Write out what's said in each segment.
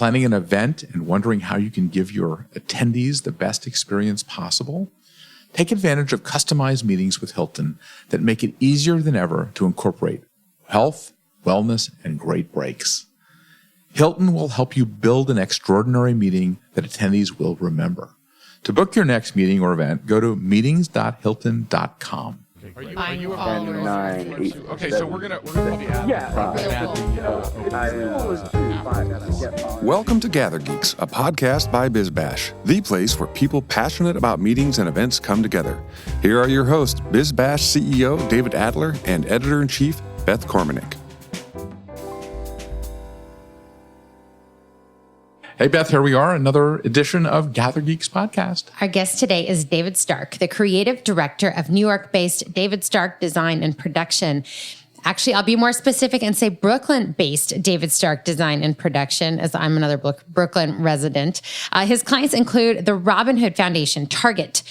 Planning an event and wondering how you can give your attendees the best experience possible? Take advantage of customized meetings with Hilton that make it easier than ever to incorporate health, wellness, and great breaks. Hilton will help you build an extraordinary meeting that attendees will remember. To book your next meeting or event, go to meetings.hilton.com. Are you a follower? Okay, so we're gonna do the ad. Welcome to Gather Geeks, a podcast by BizBash, the place where people passionate about meetings and events come together. Here are your hosts, BizBash CEO David Adler and Editor-in-Chief Beth Kormanik. Hey, Beth, here we are, another edition of Gather Geeks podcast. Our guest today is David Stark, the creative director of New York-based David Stark Design and Production. Actually, I'll be more specific and say Brooklyn-based David Stark Design and Production, as I'm another Brooklyn resident. His clients include the Robin Hood Foundation, Target,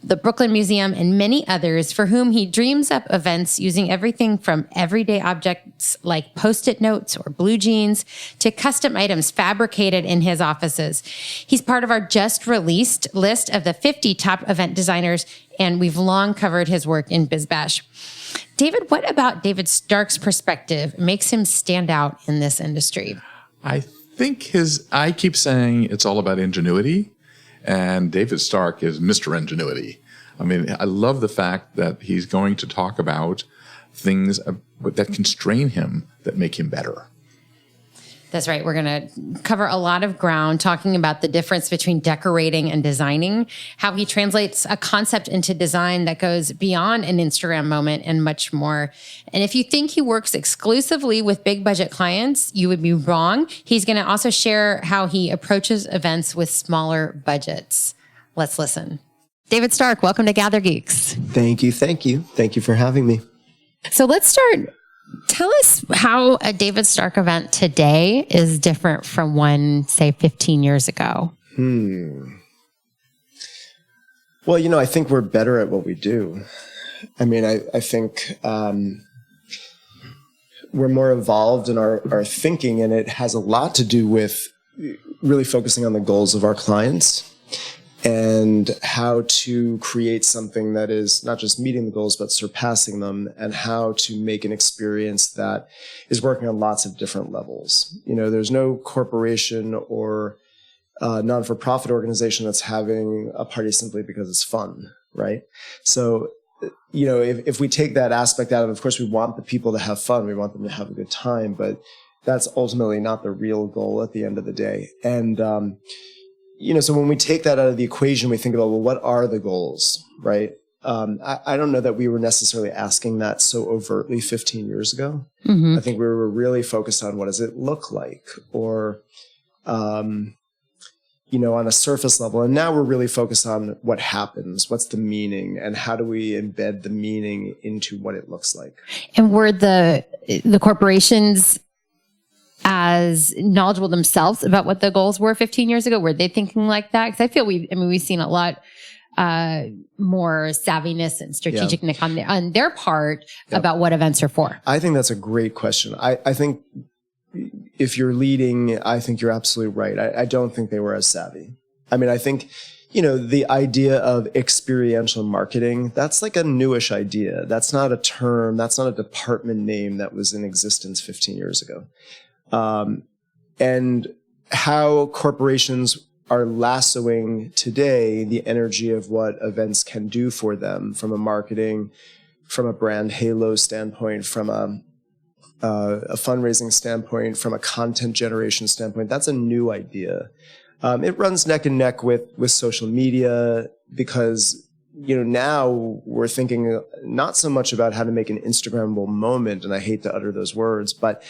the Brooklyn Museum, and many others for whom he dreams up events using everything from everyday objects like Post-it notes or blue jeans to custom items fabricated in his offices. He's part of our just released list of the 50 top event designers, and we've long covered his work in BizBash. David, what about David Stark's perspective makes him stand out in this industry? I think I keep saying it's all about ingenuity. And David Stark is Mr. Ingenuity. I mean, I love the fact that he's going to talk about things that constrain him that make him better. That's right. We're going to cover a lot of ground talking about the difference between decorating and designing, how he translates a concept into design that goes beyond an Instagram moment, and much more. And if you think he works exclusively with big budget clients, you would be wrong. He's going to also share how he approaches events with smaller budgets. Let's listen. David Stark, welcome to Gather Geeks. Thank you. Thank you. Thank you for having me. So let's start. Tell us how a David Stark event today is different from one, say, 15 years ago. Well, I think we're better at what we do. I mean, I think we're more evolved in our thinking, and it has a lot to do with really focusing on the goals of our clients and how to create something that is not just meeting the goals, but surpassing them, and how to make an experience that is working on lots of different levels. There's no corporation or non-for-profit organization that's having a party simply because it's fun, right? So, if we take that aspect out, of course, we want the people to have fun. We want them to have a good time, but that's ultimately not the real goal at the end of the day. And, so when we take that out of the equation, we think about, well, what are the goals, right? I don't know that we were necessarily asking that so overtly 15 years ago. Mm-hmm. I think we were really focused on what does it look like, or, on a surface level. And now we're really focused on what happens, what's the meaning, and how do we embed the meaning into what it looks like. And were the corporations as knowledgeable themselves about what the goals were 15 years ago? Were they thinking like that? Because I feel we've seen a lot more savviness and strategicness on their part about what events are for. I think that's a great question. I think if you're leading, I think you're absolutely right. I don't think they were as savvy. I mean, I think, the idea of experiential marketing, that's like a newish idea. That's not a term. That's not a department name that was in existence 15 years ago. And how corporations are lassoing today the energy of what events can do for them from a marketing, from a brand halo standpoint, from a fundraising standpoint, from a content generation standpoint. That's a new idea. It runs neck and neck with social media because, now we're thinking not so much about how to make an Instagrammable moment, and I hate to utter those words, but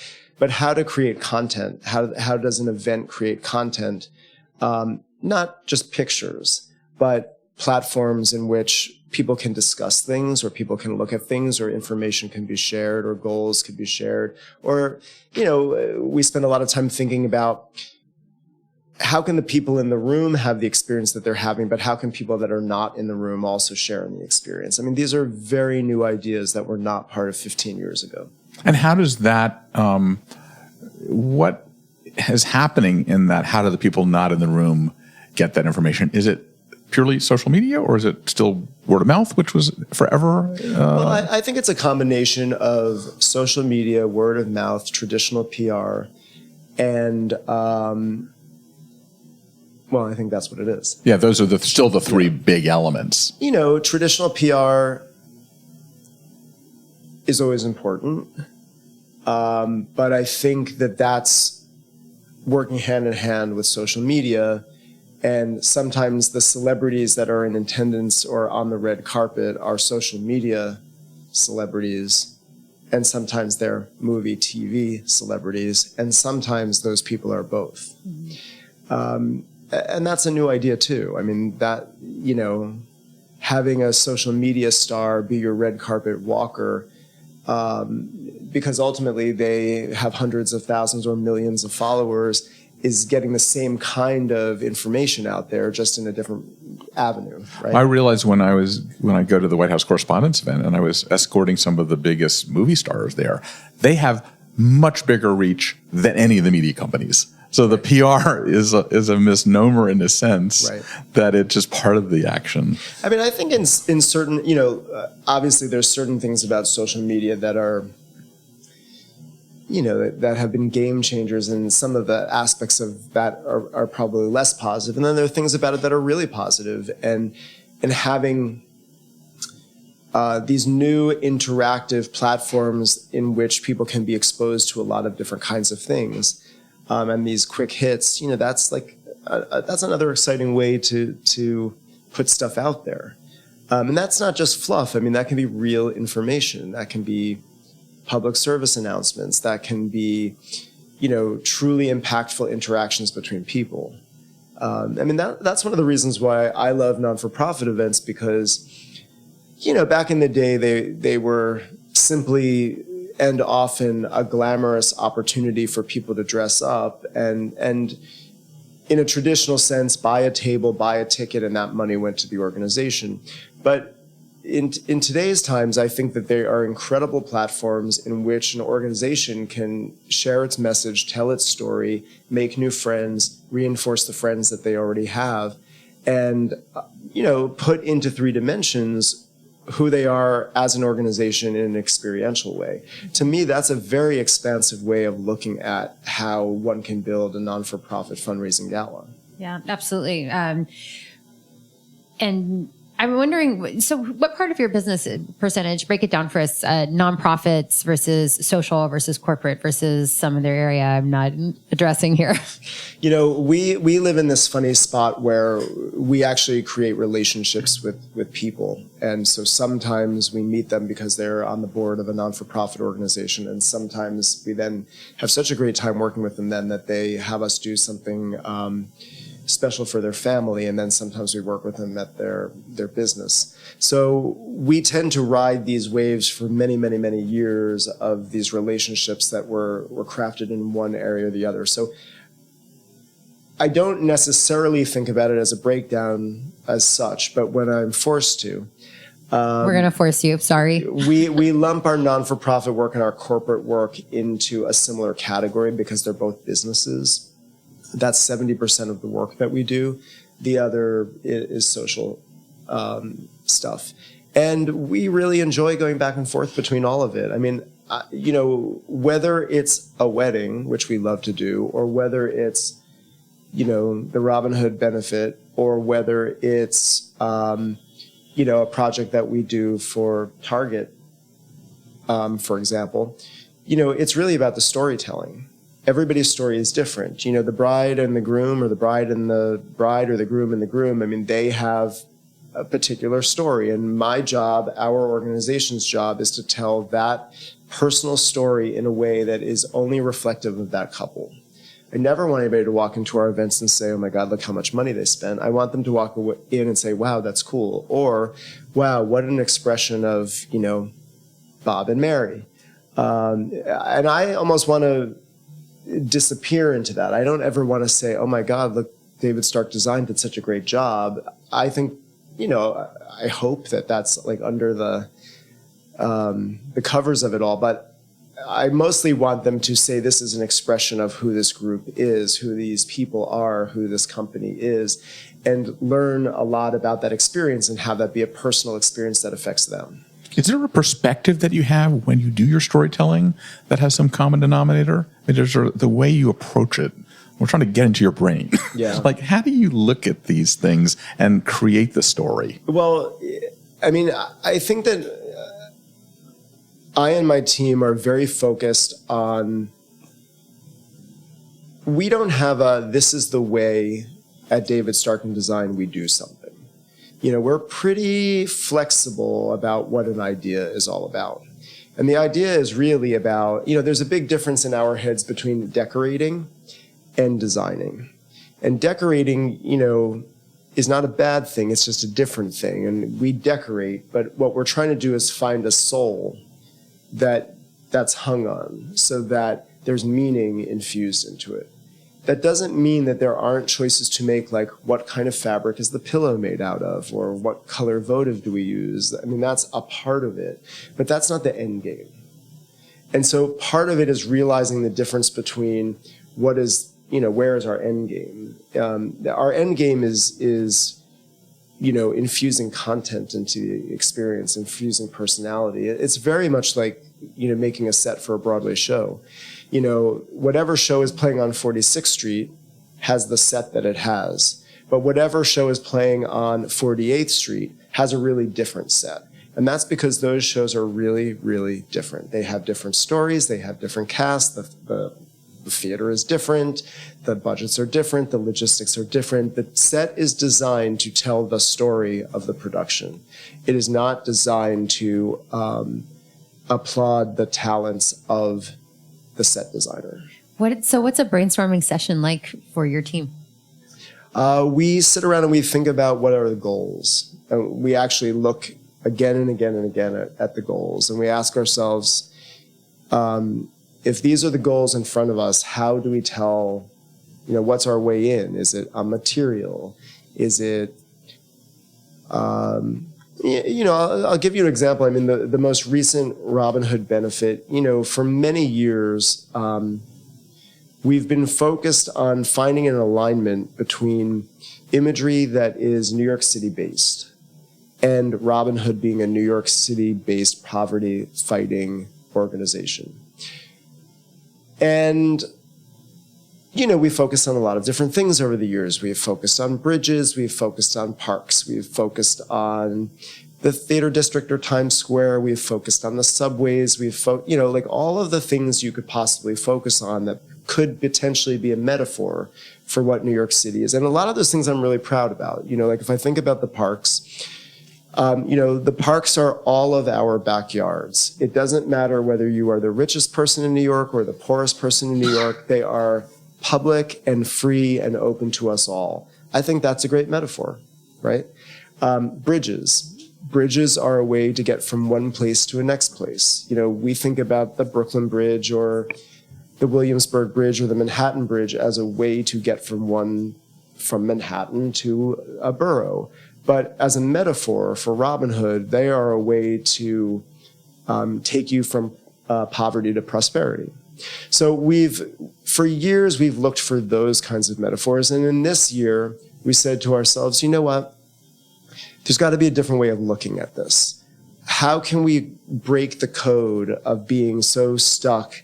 how to create content. How does an event create content? Not just pictures, but platforms in which people can discuss things, or people can look at things, or information can be shared, or goals can be shared. Or, we spend a lot of time thinking about how can the people in the room have the experience that they're having, but how can people that are not in the room also share in the experience? I mean, these are very new ideas that were not part of 15 years ago. And how does that, is happening in that? How do the people not in the room get that information? Is it purely social media, or is it still word of mouth, which was forever? Well, I think it's a combination of social media, word of mouth, traditional PR, and well, I think that's what it is. Yeah, those are still the three big elements. Traditional PR is always important, but I think that's working hand in hand with social media. And sometimes the celebrities that are in attendance or on the red carpet are social media celebrities, and sometimes they're movie, TV celebrities, and sometimes those people are both. Mm-hmm. And that's a new idea too. I mean, that, having a social media star be your red carpet walker, because ultimately they have hundreds of thousands or millions of followers, is getting the same kind of information out there, just in a different avenue, right? I realized when I go to the White House Correspondents' event and I was escorting some of the biggest movie stars there, they have much bigger reach than any of the media companies. So the PR is a misnomer in a sense, right, that it's just part of the action. I mean, I think in certain, obviously there's certain things about social media that are, that have been game changers, and some of the aspects of that are probably less positive. And then there are things about it that are really positive. And having these new interactive platforms in which people can be exposed to a lot of different kinds of things, and these quick hits, that's that's another exciting way to put stuff out there. And that's not just fluff. I mean, that can be real information. That can be public service announcements, that can be, truly impactful interactions between people. I mean, that's one of the reasons why I love non-for-profit events, because, back in the day, they were simply and often a glamorous opportunity for people to dress up and in a traditional sense, buy a table, buy a ticket, and that money went to the organization. But in today's times, I think that there are incredible platforms in which an organization can share its message, tell its story, make new friends, reinforce the friends that they already have, and put into 3 dimensions who they are as an organization in an experiential way. To me, that's a very expansive way of looking at how one can build a non-for-profit fundraising gala. Yeah, absolutely. And I'm wondering, so what part of your business percentage, break it down for us, nonprofits versus social versus corporate versus some other area I'm not addressing here? We live in this funny spot where we actually create relationships with people. And so sometimes we meet them because they're on the board of a non-for-profit organization. And sometimes we then have such a great time working with them then that they have us do something special for their family, and then sometimes we work with them at their business. So we tend to ride these waves for many, many, many years of these relationships that were crafted in one area or the other. So I don't necessarily think about it as a breakdown as such, but when I'm forced to, we're going to force you. Sorry. We lump our non-for-profit work and our corporate work into a similar category because they're both businesses. That's 70% of the work that we do. The other is social stuff. And we really enjoy going back and forth between all of it. I mean, whether it's a wedding, which we love to do, or whether it's, the Robin Hood benefit, or whether it's, a project that we do for Target, for example, it's really about the storytelling. Everybody's story is different. The bride and the groom, or the bride or the groom and the groom, I mean, they have a particular story. And my job, our organization's job, is to tell that personal story in a way that is only reflective of that couple. I never want anybody to walk into our events and say, oh my God, look how much money they spent. I want them to walk in and say, wow, that's cool. Or, wow, what an expression of, Bob and Mary. And I almost want to disappear into that. I don't ever want to say, oh my God, look, David Stark Design did such a great job. I think, I hope that that's like under the covers of it all. But I mostly want them to say this is an expression of who this group is, who these people are, who this company is, and learn a lot about that experience and have that be a personal experience that affects them. Is there a perspective that you have when you do your storytelling that has some common denominator? I mean, there's the way you approach it. We're trying to get into your brain. Yeah. Like, how do you look at these things and create the story? Well, I mean, I think that I and my team are very focused on, we don't have a, this is the way at David Stark and Design we do something. You know, we're pretty flexible about what an idea is all about. And the idea is really about, you know, there's a big difference in our heads between decorating and designing. And decorating, you know, is not a bad thing, it's just a different thing. And we decorate, but what we're trying to do is find a soul that's hung on so that there's meaning infused into it. That doesn't mean that there aren't choices to make, like what kind of fabric is the pillow made out of, or what color votive do we use? I mean, that's a part of it, but that's not the end game. And so part of it is realizing the difference between what is, you know, where is our end game? Our end game is, you know, infusing content into the experience, infusing personality. It's very much like, you know, making a set for a Broadway show. You know, whatever show is playing on 46th Street has the set that it has. But whatever show is playing on 48th Street has a really different set. And that's because those shows are really, really different. They have different stories, they have different casts, the theater is different, the budgets are different, the logistics are different. The set is designed to tell the story of the production. It is not designed to applaud the talents of the set designer. So what's a brainstorming session like for your team? We sit around and we think about what are the goals. And we actually look again and again and again at the goals. And we ask ourselves, if these are the goals in front of us, how do we tell, you know, what's our way in? Is it a material? Is it, you know, I'll give you an example. I mean, the most recent Robin Hood benefit, you know, for many years, we've been focused on finding an alignment between imagery that is New York City based and Robin Hood being a New York City based poverty fighting organization. And, you know, we focused on a lot of different things over the years. We've focused on bridges, we've focused on parks, we've focused on the theater district or Times Square, we've focused on the subways, you know, like all of the things you could possibly focus on that could potentially be a metaphor for what New York City is. And a lot of those things I'm really proud about. You know, like if I think about the parks, you know, the parks are all of our backyards. It doesn't matter whether you are the richest person in New York or the poorest person in New York. They are public and free and open to us all. I think that's a great metaphor, right? Bridges. Bridges are a way to get from one place to a next place. You know, we think about the Brooklyn Bridge or the Williamsburg Bridge or the Manhattan Bridge as a way to get from Manhattan to a borough. But as a metaphor for Robin Hood, they are a way to take you from poverty to prosperity. So for years, we've looked for those kinds of metaphors. And in this year, we said to ourselves, you know what? There's got to be a different way of looking at this. How can we break the code of being so stuck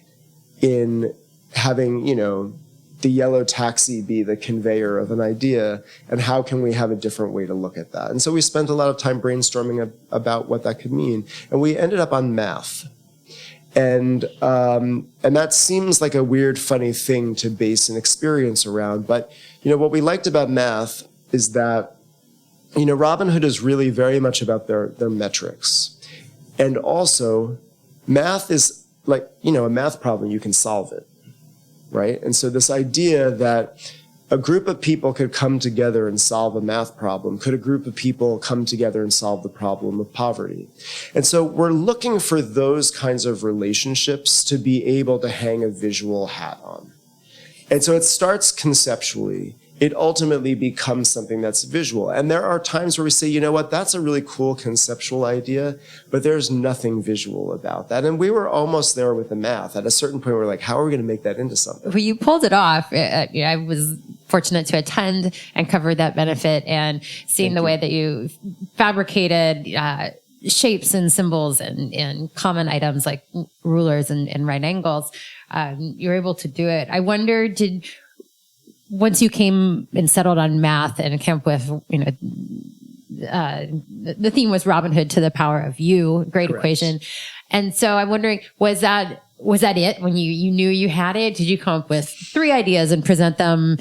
in having, you know, the yellow taxi be the conveyor of an idea, and how can we have a different way to look at that? And so we spent a lot of time brainstorming about what that could mean, and we ended up on math. And that seems like a weird, funny thing to base an experience around, but you know what we liked about math is that, you know, Robin Hood is really very much about their metrics, and also math is like, you know, a math problem, you can solve it. Right? And so this idea that a group of people could come together and solve a math problem, could a group of people come together and solve the problem of poverty? And so we're looking for those kinds of relationships to be able to hang a visual hat on. And so it starts conceptually. it ultimately becomes something that's visual. And there are times where we say, you know what, that's a really cool conceptual idea, but there's nothing visual about that. And we were almost there with the math. At a certain point, we're like, how are we going to make that into something? Well, you pulled it off. I was fortunate to attend and cover that benefit, and seeing the way that you fabricated shapes and symbols and common items like rulers and right angles. You were able to do it. I wonder, once you came and settled on math and came up with, the theme was Robin Hood to the power of you, great Correct. equation. And so I'm wondering, was that it when you knew you had it? Did you come up with 3 ideas and present them,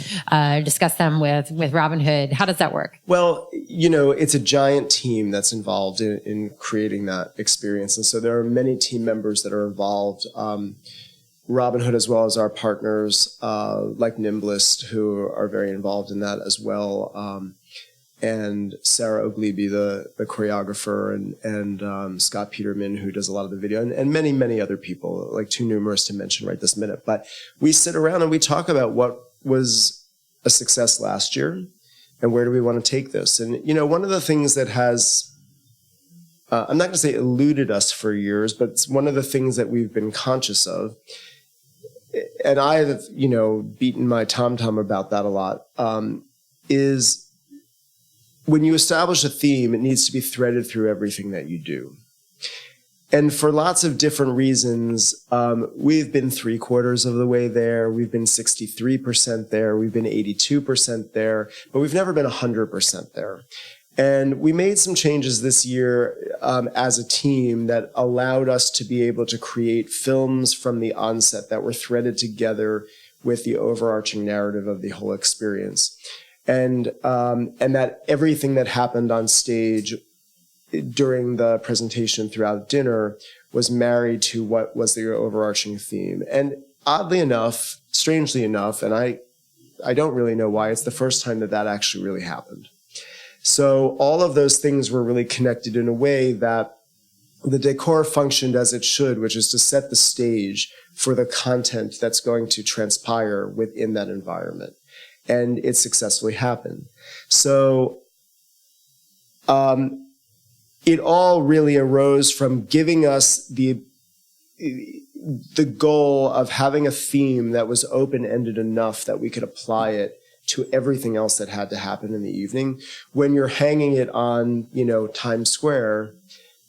discuss them with Robin Hood? How does that work? Well, it's a giant team that's involved in creating that experience. And so there are many team members that are involved. Robin Hood, as well as our partners like Nimblist, who are very involved in that as well, and Sarah Ogliebe, the choreographer, and Scott Peterman, who does a lot of the video, and many, many other people, like too numerous to mention right this minute. But we sit around and we talk about what was a success last year and where do we want to take this. And, one of the things that has I'm not going to say eluded us for years, but it's one of the things that we've been conscious of. And I've, beaten my tom-tom about that a lot, is when you establish a theme, it needs to be threaded through everything that you do. And for lots of different reasons, we've been 3/4 of the way there. We've been 63% there. We've been 82% there, but we've never been 100% there. And we made some changes this year as a team that allowed us to be able to create films from the onset that were threaded together with the overarching narrative of the whole experience. And that everything that happened on stage during the presentation throughout dinner was married to what was the overarching theme. And oddly enough, strangely enough, and I don't really know why, it's the first time that actually really happened. So all of those things were really connected in a way that the decor functioned as it should, which is to set the stage for the content that's going to transpire within that environment. And it successfully happened. So it all really arose from giving us the goal of having a theme that was open-ended enough that we could apply it to everything else that had to happen in the evening. When you're hanging it on, Times Square,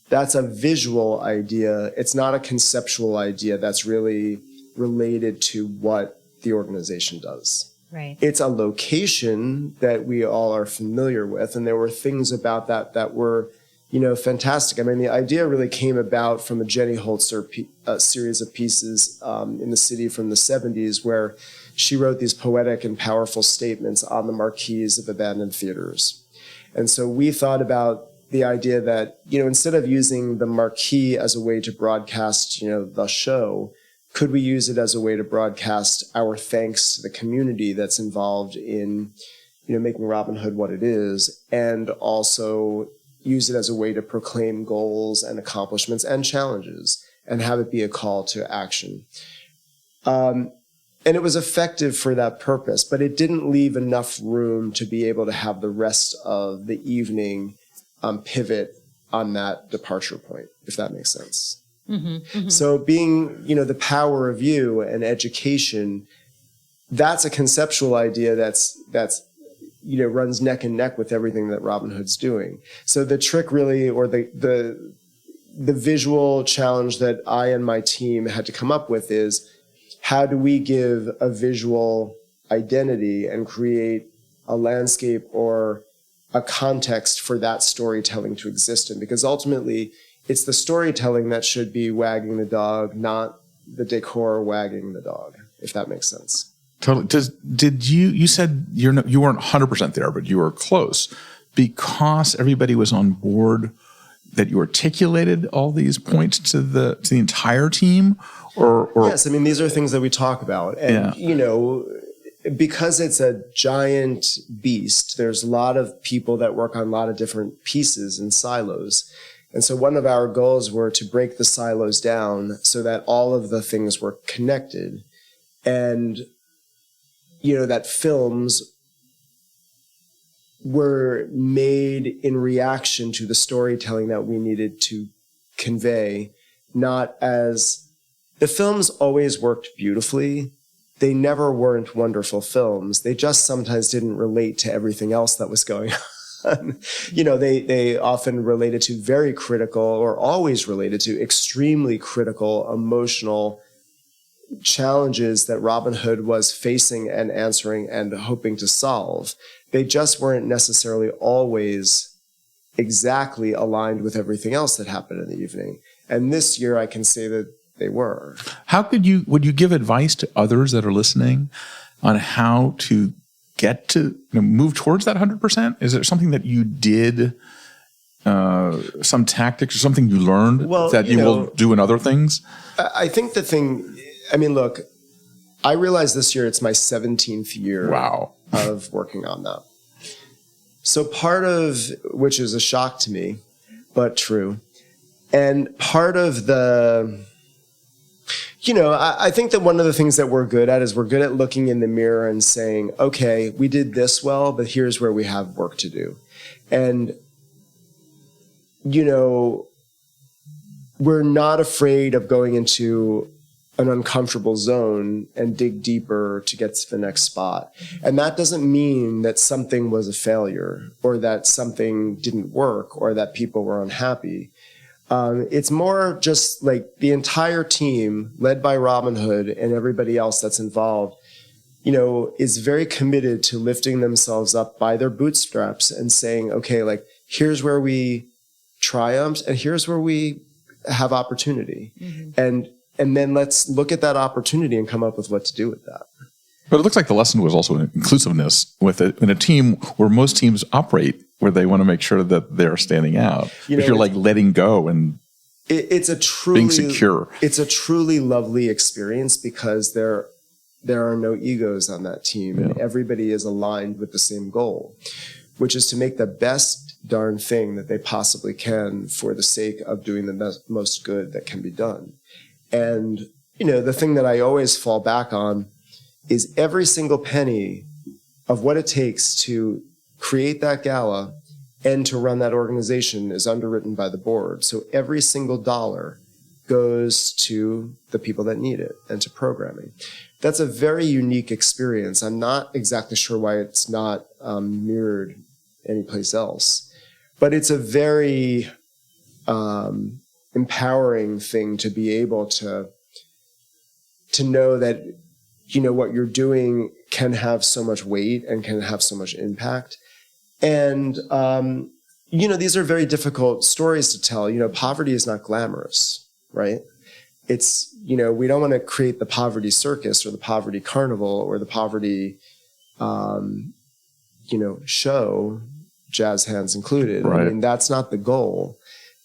that's a visual idea. It's not a conceptual idea that's really related to what the organization does. Right. It's a location that we all are familiar with, and there were things about that were, fantastic. I mean, the idea really came about from a Jenny Holzer series of pieces in the city from the 70s, where she wrote these poetic and powerful statements on the marquees of abandoned theaters. And so we thought about the idea that, instead of using the marquee as a way to broadcast, the show, could we use it as a way to broadcast our thanks to the community that's involved in, making Robin Hood what it is, and also use it as a way to proclaim goals and accomplishments and challenges and have it be a call to action. And it was effective for that purpose, but it didn't leave enough room to be able to have the rest of the evening pivot on that departure point, if that makes sense. Mm-hmm, mm-hmm. So being, the power of you and education, that's a conceptual idea that's runs neck and neck with everything that Robin Hood's doing. So the trick really, or the visual challenge that I and my team had to come up with is, how do we give a visual identity and create a landscape or a context for that storytelling to exist in? Because ultimately, it's the storytelling that should be wagging the dog, not the decor wagging the dog, if that makes sense. Totally. Did you said you weren't 100% there, but you were close, because everybody was on board, that you articulated all these points to the entire team? Or yes, I mean, these are things that we talk about. And, because it's a giant beast, there's a lot of people that work on a lot of different pieces and silos. And so one of our goals were to break the silos down so that all of the things were connected, and, that films were made in reaction to the storytelling that we needed to convey, not as the films always worked beautifully. They never weren't wonderful films. They just sometimes didn't relate to everything else that was going on. They often related to very critical, or always related to extremely critical, emotional challenges that Robin Hood was facing and answering and hoping to solve. They just weren't necessarily always exactly aligned with everything else that happened in the evening. And this year I can say that they were. Would you give advice to others that are listening on how to get to move towards that 100%? Is there something that you did, some tactics or something you learned that you will do in other things? I think look, I realized this year it's my 17th year of working on that. So part of, which is a shock to me, but true. And part of I think that one of the things that we're good at is we're good at looking in the mirror and saying, okay, we did this well, but here's where we have work to do. And, we're not afraid of going into an uncomfortable zone and dig deeper to get to the next spot. And that doesn't mean that something was a failure or that something didn't work or that people were unhappy. It's more just like the entire team, led by Robin Hood and everybody else that's involved, is very committed to lifting themselves up by their bootstraps and saying, okay, like, here's where we triumphed and here's where we have opportunity. Mm-hmm. And then let's look at that opportunity and come up with what to do with that. But it looks like the lesson was also inclusiveness with it in a team where most teams operate, where they want to make sure that they're standing out. If you're like letting go and it's a truly being secure. It's a truly lovely experience because there are no egos on that team, and everybody is aligned with the same goal, which is to make the best darn thing that they possibly can for the sake of doing the most good that can be done. And, the thing that I always fall back on is every single penny of what it takes to create that gala and to run that organization is underwritten by the board. So every single dollar goes to the people that need it and to programming. That's a very unique experience. I'm not exactly sure why it's not mirrored anyplace else, but it's a very empowering thing to be able to know that, what you're doing can have so much weight and can have so much impact. And, these are very difficult stories to tell. Poverty is not glamorous, right? It's, we don't want to create the poverty circus or the poverty carnival or the poverty, show, jazz hands included. Right. I mean, that's not the goal.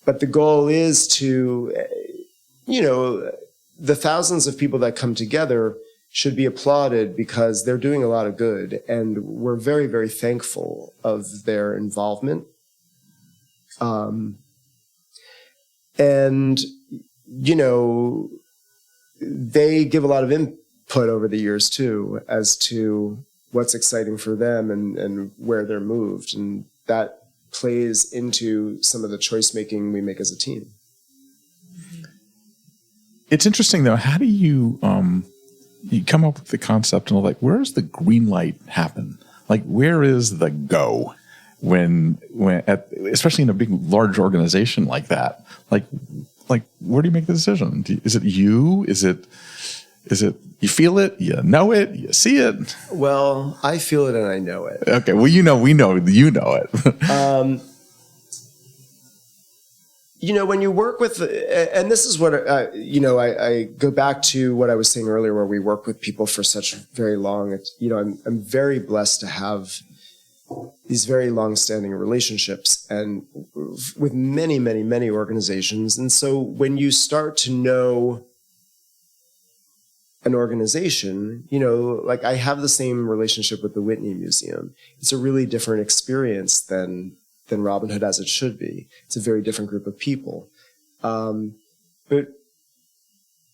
But the goal is to, the thousands of people that come together should be applauded because they're doing a lot of good. And we're very, very thankful of their involvement. They give a lot of input over the years too, as to what's exciting for them and where they're moved. And that plays into some of the choice making we make as a team. It's interesting though. How do you you come up with the concept and where's the green light happen? Like, where is the go when especially in a big, large organization like that? Like where do you make the decision? Is it you? Is it you feel it? You know it? You see it? Well, I feel it and I know it. Okay. Well, we know you know it. When you work with, and this is what, I go back to what I was saying earlier, where we work with people for such very long, I'm very blessed to have these very long-standing relationships and with many, many, many organizations. And so when you start to know an organization, I have the same relationship with the Whitney Museum. It's a really different experience than Robin Hood as it should be. It's a very different group of people. But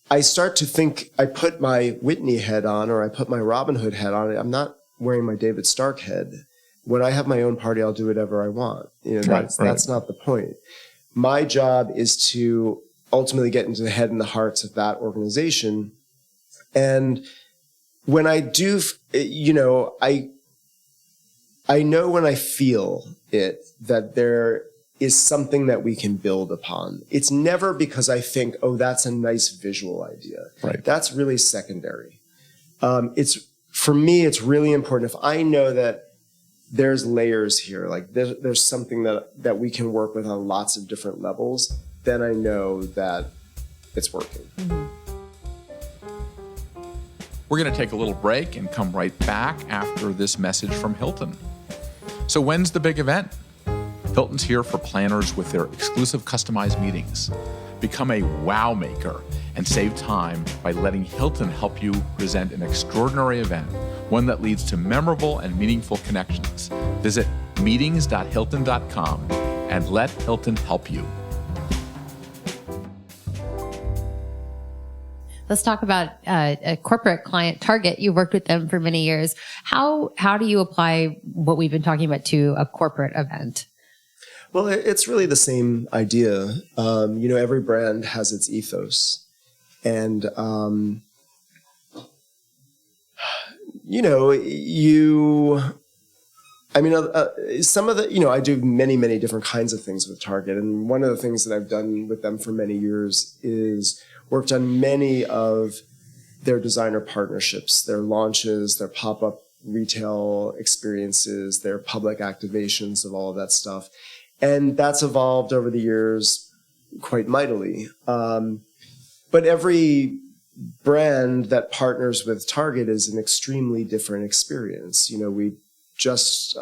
I start to think I put my Whitney head on or I put my Robin Hood head on. I'm not wearing my David Stark head. When I have my own party, I'll do whatever I want. That's not the point. My job is to ultimately get into the head and the hearts of that organization. And when I do, I know when I feel it, that there is something that we can build upon. It's never because I think, oh, that's a nice visual idea. Right. That's really secondary. For me, it's really important. If I know that there's layers here, like there's something that we can work with on lots of different levels, then I know that it's working. Mm-hmm. We're going to take a little break and come right back after this message from Hilton. So when's the big event? Hilton's here for planners with their exclusive customized meetings. Become a wow maker and save time by letting Hilton help you present an extraordinary event, one that leads to memorable and meaningful connections. Visit meetings.hilton.com and let Hilton help you. Let's talk about a corporate client, Target. You worked with them for many years. How do you apply what we've been talking about to a corporate event? Well, it's really the same idea. Every brand has its ethos. And, some of the, I do many, many different kinds of things with Target. And one of the things that I've done with them for many years is worked on many of their designer partnerships, their launches, their pop-up retail experiences, their public activations of all of that stuff. And that's evolved over the years quite mightily. But every brand that partners with Target is an extremely different experience. We just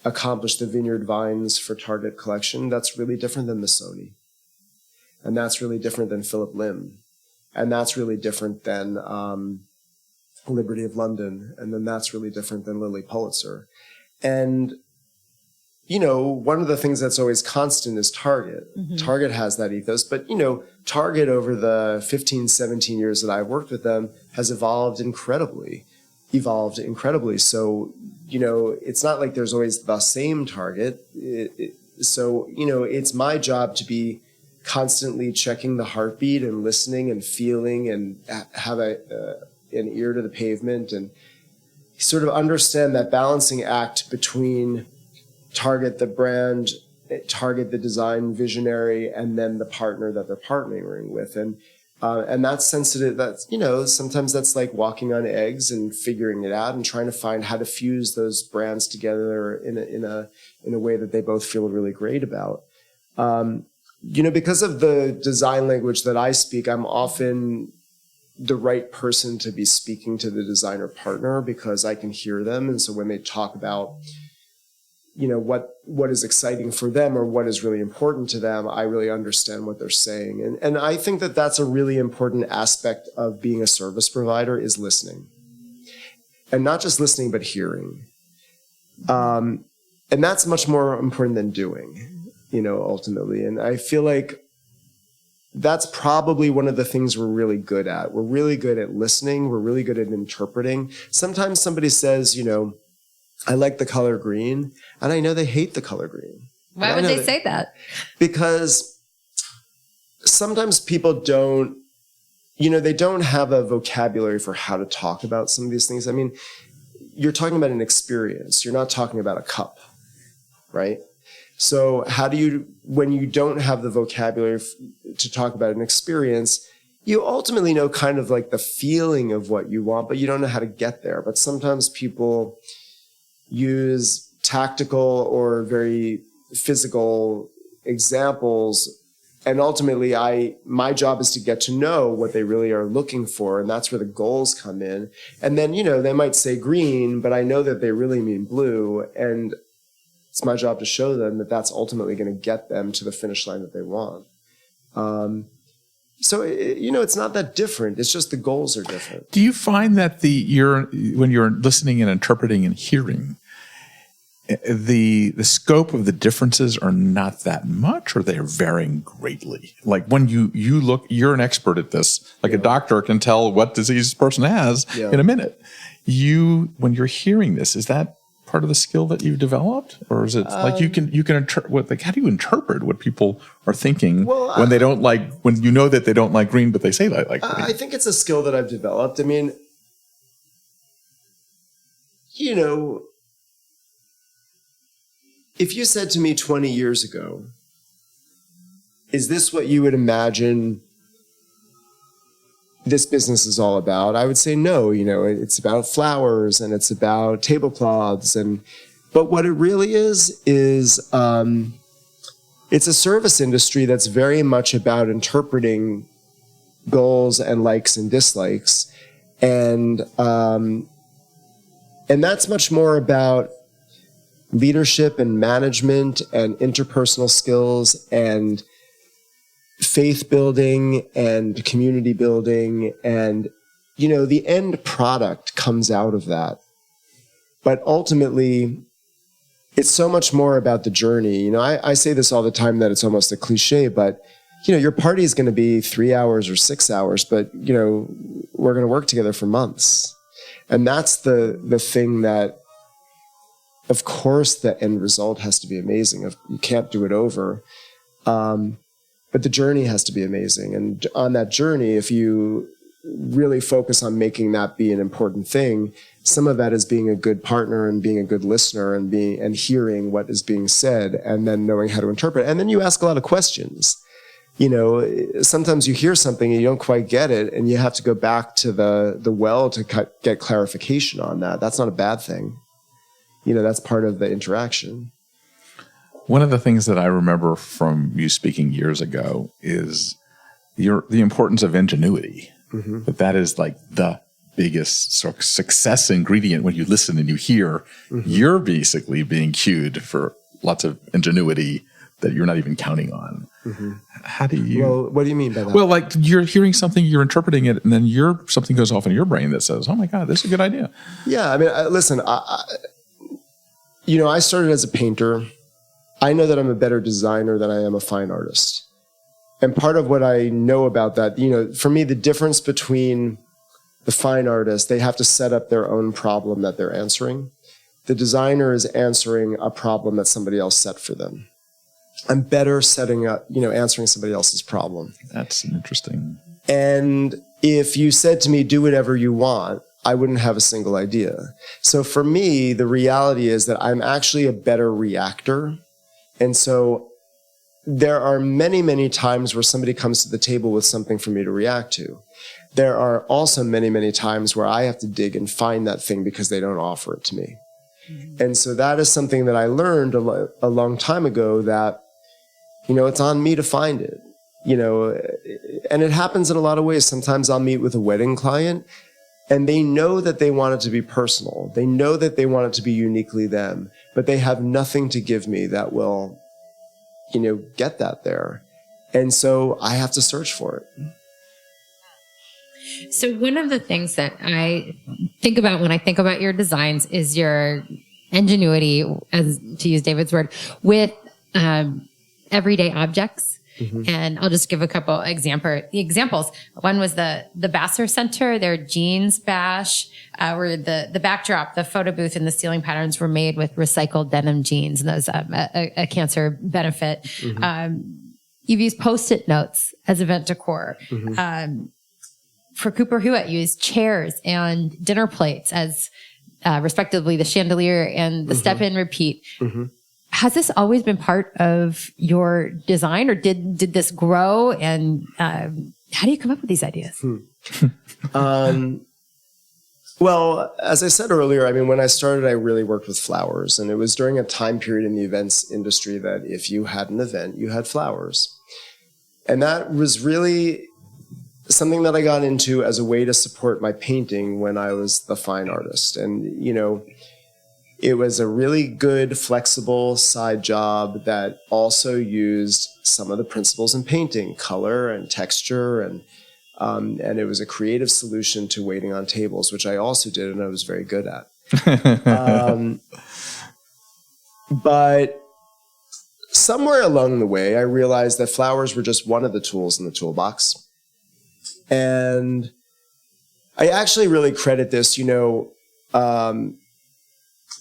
accomplished the Vineyard Vines for Target collection. That's really different than Missoni. And that's really different than Philip Lim. And that's really different than Liberty of London. And then that's really different than Lilly Pulitzer. And one of the things that's always constant is Target. Mm-hmm. Target has that ethos. But, Target over the 15, 17 years that I've worked with them has evolved incredibly. So, it's not like there's always the same Target. So, it's my job to be constantly checking the heartbeat and listening and feeling and have an ear to the pavement and sort of understand that balancing act between Target the brand, Target the design visionary, and then the partner that they're partnering with. And that's sensitive. That's, sometimes that's like walking on eggs and figuring it out and trying to find how to fuse those brands together in a way that they both feel really great about. Because of the design language that I speak, I'm often the right person to be speaking to the designer partner because I can hear them. And so when they talk about what is exciting for them or what is really important to them, I really understand what they're saying. And I think that that's a really important aspect of being a service provider is listening. And not just listening, but hearing. And that's much more important than doing, ultimately. And I feel like that's probably one of the things we're really good at. We're really good at listening. We're really good at interpreting. Sometimes somebody says, I like the color green, and I know they hate the color green. Why would they say that? Because sometimes people don't, they don't have a vocabulary for how to talk about some of these things. I mean, you're talking about an experience. You're not talking about a cup, right? So how do you, when you don't have the vocabulary to talk about an experience, you ultimately know kind of like the feeling of what you want, but you don't know how to get there. But sometimes people use tactical or very physical examples. And ultimately, my job is to get to know what they really are looking for. And that's where the goals come in. And then, they might say green, but I know that they really mean blue. And it's my job to show them that that's ultimately going to get them to the finish line that they want. So, it's not that different. It's just the goals are different. Do you find that when you're listening and interpreting and hearing, the scope of the differences are not that much, or they are varying greatly? Like when you look, you're an expert at this. Like a doctor can tell what disease a person has in a minute. When you're hearing this, is that part of the skill that you've developed, or is it like you can how do you interpret what people are thinking when they don't like, when you know that they don't like green, but they say they like green? I think it's a skill that I've developed. I mean, you know, if you said to me 20 years ago, is this what you would imagine this business is all about? I would say no. You know, it's about flowers and it's about tablecloths, but what it really is it's a service industry that's very much about interpreting goals and likes and dislikes, and that's much more about leadership and management and interpersonal skills and faith building and community building, and you know, the end product comes out of that. But ultimately, it's so much more about the journey. You know, I say this all the time that it's almost a cliche, but you know, your party is going to be 3 hours or 6 hours, but you know, we're going to work together for months. And that's the thing that, of course, the end result has to be amazing. You can't do it over. But the journey has to be amazing. And on that journey, if you really focus on making that be an important thing, some of that is being a good partner and being a good listener and hearing what is being said and then knowing how to interpret. And then you ask a lot of questions. You know, sometimes you hear something and you don't quite get it, and you have to go back to the well to get clarification on that. That's not a bad thing. You know, that's part of the interaction. One of the things that I remember from you speaking years ago is the importance of ingenuity. Mm-hmm. That is like the biggest sort of success ingredient when you listen and you hear. Mm-hmm. You're basically being cued for lots of ingenuity that you're not even counting on. Mm-hmm. How do you... Well, what do you mean by that? Well, like you're hearing something, you're interpreting it, and then something goes off in your brain that says, oh my God, this is a good idea. Yeah, I mean, listen, you know, I started as a painter. I know that I'm a better designer than I am a fine artist. And part of what I know about that, you know, for me, the difference between the fine artist, they have to set up their own problem that they're answering. The designer is answering a problem that somebody else set for them. I'm better setting up, you know, answering somebody else's problem. That's interesting. And if you said to me, do whatever you want, I wouldn't have a single idea. So for me, the reality is that I'm actually a better reactor. And so there are many, many times where somebody comes to the table with something for me to react to. There are also many, many times where I have to dig and find that thing because they don't offer it to me. Mm-hmm. And so that is something that I learned a long time ago, that, you know, it's on me to find it, you know, and it happens in a lot of ways. Sometimes I'll meet with a wedding client and they know that they want it to be personal. They know that they want it to be uniquely them, but they have nothing to give me that will, you know, get that there. And so I have to search for it. So one of the things that I think about when I think about your designs is your ingenuity, as to use David's word, with everyday objects. Mm-hmm. And I'll just give a couple examples. One was the Vassar Center, their jeans bash, where the backdrop, the photo booth, and the ceiling patterns were made with recycled denim jeans, and those a cancer benefit. Mm-hmm. You've used Post-it notes as event decor. Mm-hmm. For Cooper Hewitt, you used chairs and dinner plates as respectively the chandelier and the mm-hmm. step in repeat. Mm-hmm. Has this always been part of your design, or did this grow? And how do you come up with these ideas? Well, as I said earlier, I mean, when I started, I really worked with flowers. And it was during a time period in the events industry that if you had an event, you had flowers. And that was really something that I got into as a way to support my painting when I was the fine artist. And, you know, it was a really good, flexible side job that also used some of the principles in painting, color and texture, and it was a creative solution to waiting on tables, which I also did and I was very good at. But somewhere along the way, I realized that flowers were just one of the tools in the toolbox. And I actually really credit this, you know,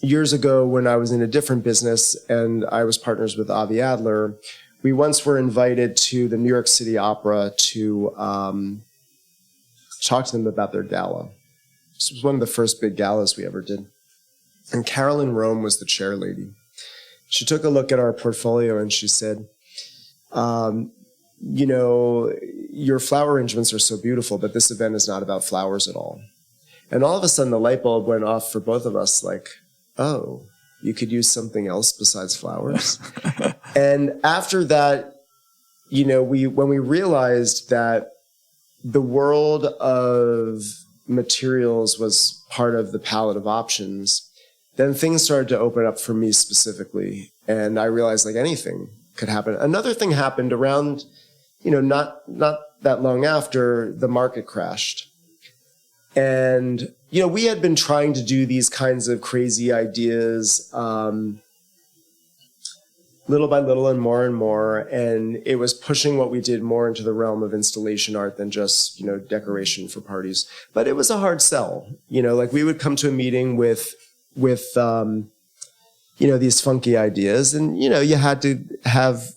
years ago when I was in a different business and I was partners with Avi Adler, we once were invited to the New York City Opera to talk to them about their gala. This was one of the first big galas we ever did. And Carolyn Rome was the chair lady. She took a look at our portfolio and she said, you know, your flower arrangements are so beautiful, but this event is not about flowers at all. And all of a sudden the light bulb went off for both of us, like, oh, you could use something else besides flowers. And after that, you know, when we realized that the world of materials was part of the palette of options, then things started to open up for me specifically. And I realized like anything could happen. Another thing happened around, you know, not that long after the market crashed. And, you know, we had been trying to do these kinds of crazy ideas, little by little and more, and it was pushing what we did more into the realm of installation art than just, you know, decoration for parties. But it was a hard sell, you know, like we would come to a meeting with you know, these funky ideas, and, you know, you had to have,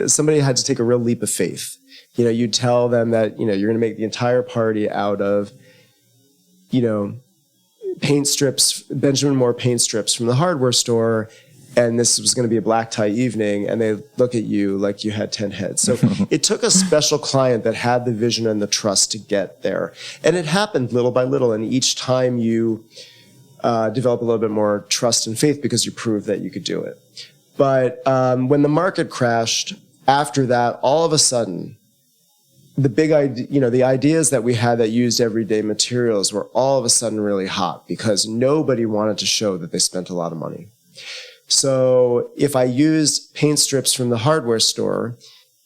somebody had to take a real leap of faith. You know, you'd tell them that, you know, you're going to make the entire party out of, you know, paint strips, Benjamin Moore paint strips from the hardware store, and this was going to be a black tie evening, and they look at you like you had 10 heads. So it took a special client that had the vision and the trust to get there. And it happened little by little, and each time you develop a little bit more trust and faith because you proved that you could do it. But when the market crashed, after that, all of a sudden, the big idea, you know, the ideas that we had that used everyday materials were all of a sudden really hot because nobody wanted to show that they spent a lot of money. So if I used paint strips from the hardware store,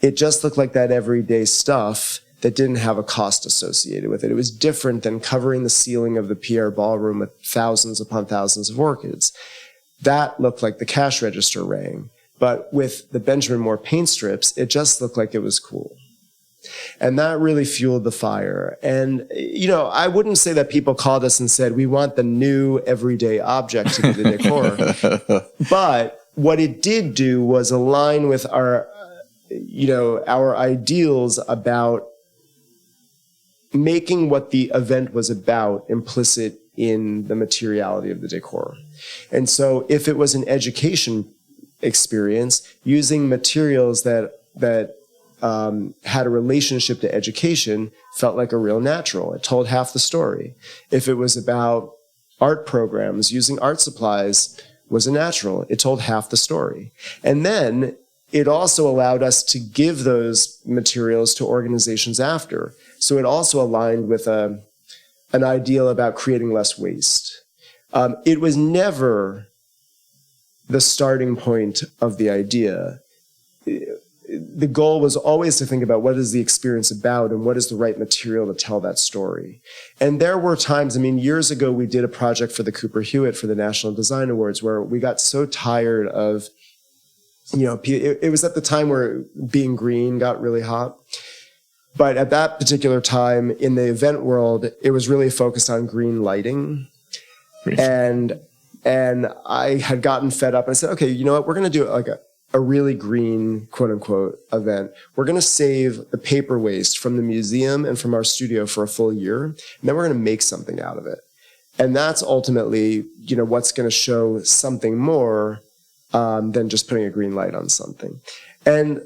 it just looked like that everyday stuff that didn't have a cost associated with it. It was different than covering the ceiling of the Pierre Ballroom with thousands upon thousands of orchids. That looked like the cash register rang. But with the Benjamin Moore paint strips, it just looked like it was cool. And that really fueled the fire. And, you know, I wouldn't say that people called us and said, we want the new everyday object to be the decor. But what it did do was align with our, you know, our ideals about making what the event was about implicit in the materiality of the decor. And so if it was an education experience, using materials that had a relationship to education felt like a real natural. It told half the story. If it was about art programs, using art supplies was a natural. It told half the story. And then it also allowed us to give those materials to organizations after. So it also aligned with an ideal about creating less waste. It was never the starting point of the idea. The goal was always to think about what is the experience about and what is the right material to tell that story. And there were times, I mean, years ago, we did a project for the Cooper Hewitt for the National Design Awards where we got so tired of, you know, it was at the time where being green got really hot. But at that particular time in the event world, it was really focused on green lighting. And I had gotten fed up and I said, okay, you know what, we're going to do like a really green, quote unquote, event. We're going to save the paper waste from the museum and from our studio for a full year. And then we're going to make something out of it. And that's ultimately, you know, what's going to show something more than just putting a green light on something. And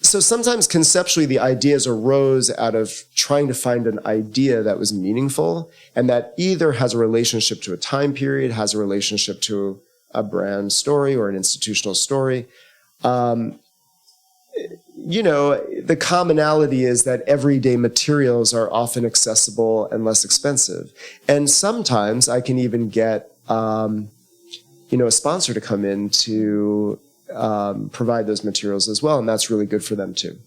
so sometimes conceptually the ideas arose out of trying to find an idea that was meaningful and that either has a relationship to a time period, has a relationship to a brand story or an institutional story. You know, the commonality is that everyday materials are often accessible and less expensive. And sometimes I can even get, you know, a sponsor to come in to provide those materials as well. And that's really good for them too.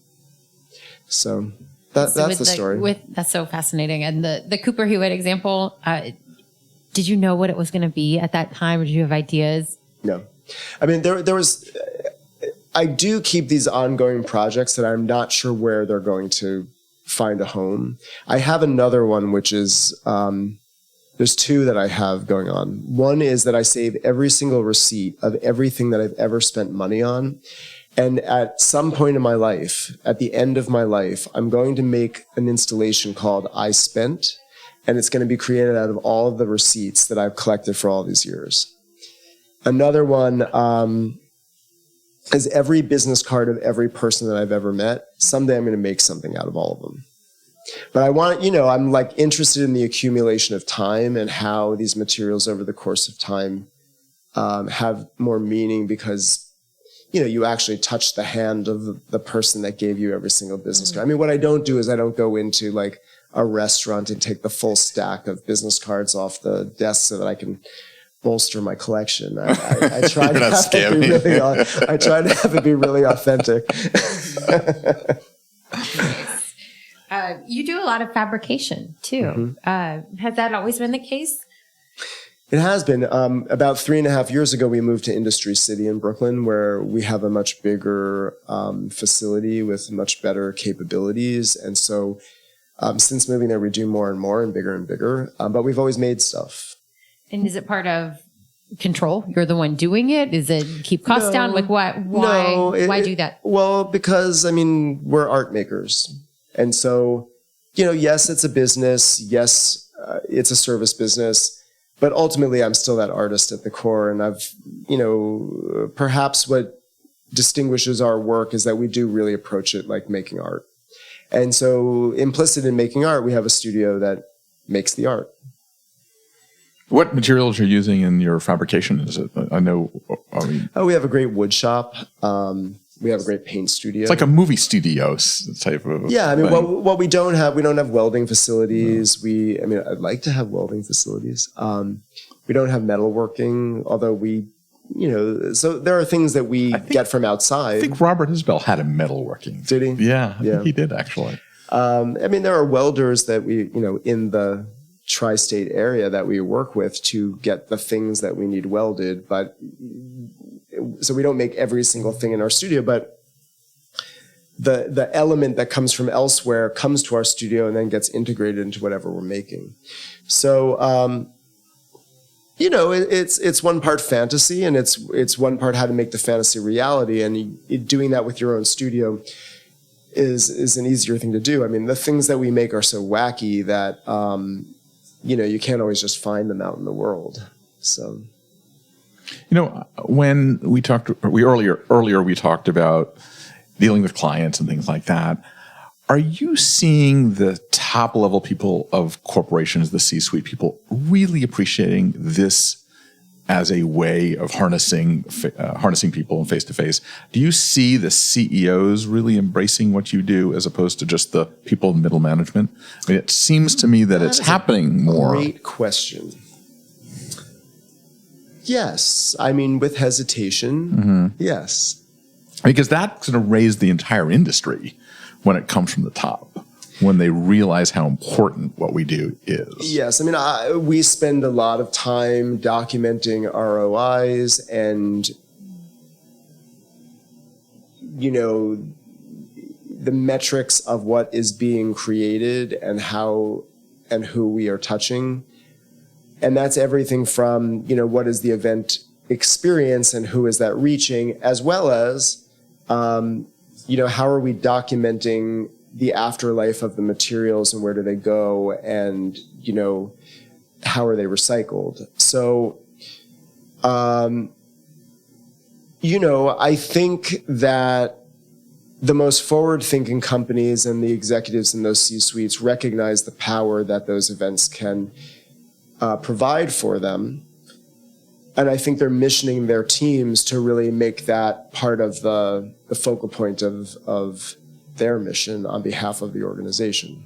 So that's the story. That's so fascinating. And the Cooper Hewitt example, did you know what it was going to be at that time? Or did you have ideas? No. I mean, there was... I do keep these ongoing projects that I'm not sure where they're going to find a home. I have another one, which is There's two that I have going on. One is that I save every single receipt of everything that I've ever spent money on. And at some point in my life, at the end of my life, I'm going to make an installation called I Spent, and it's going to be created out of all of the receipts that I've collected for all these years. Another one is every business card of every person that I've ever met. Someday I'm going to make something out of all of them. But I want, I'm like interested in the accumulation of time and how these materials over the course of time have more meaning because, you actually touch the hand of the person that gave you every single business card. I mean, what I don't do is I don't go into like a restaurant and take the full stack of business cards off the desk so that I can bolster my collection. I try to have it be really authentic. You do a lot of fabrication too. Mm-hmm. Has that always been the case? It has been. About 3.5 years ago, we moved to Industry City in Brooklyn, where we have a much bigger facility with much better capabilities. And so since moving there, we do more and more and bigger. But we've always made stuff. And is it part of control? You're the one doing it? Is it keep costs down? Like why do that? Well, because we're art makers. And so, yes, it's a business. Yes, it's a service business. But ultimately, I'm still that artist at the core. And I've, perhaps what distinguishes our work is that we do really approach it like making art. And so implicit in making art, we have a studio that makes the art. What materials you're using in your fabrication? Is it? We have a great wood shop. We have a great paint studio. It's like a movie studio type of. Yeah, what we don't have welding facilities. No. I'd like to have welding facilities. We don't have metalworking, although so there are things that we get from outside. I think Robert Isbell had a metalworking. Did he? Yeah, I think he did actually. There are welders that we, in the tri-state area that we work with to get the things that we need welded, but so we don't make every single thing in our studio, but the element that comes from elsewhere comes to our studio and then gets integrated into whatever we're making. So, it's one part fantasy and it's one part how to make the fantasy reality, and doing that with your own studio is an easier thing to do. The things that we make are so wacky that, you can't always just find them out in the world. So. When we talked, earlier we talked about dealing with clients and things like that. Are you seeing the top level people of corporations, the C-suite people, really appreciating this as a way of harnessing people and face to face? Do you see the CEOs really embracing what you do as opposed to just the people in middle management? It seems to me that it's happening more. Great question. Yes. With hesitation, yes. Because that's going to raise the entire industry when it comes from the top, when they realize how important what we do is. Yes. We spend a lot of time documenting ROIs and, the metrics of what is being created and how and who we are touching. And that's everything from, what is the event experience and who is that reaching, as well as, how are we documenting the afterlife of the materials and where do they go and, how are they recycled? So, I think that the most forward-thinking companies and the executives in those C-suites recognize the power that those events can provide for them. And I think they're missioning their teams to really make that part of the focal point of their mission on behalf of the organization.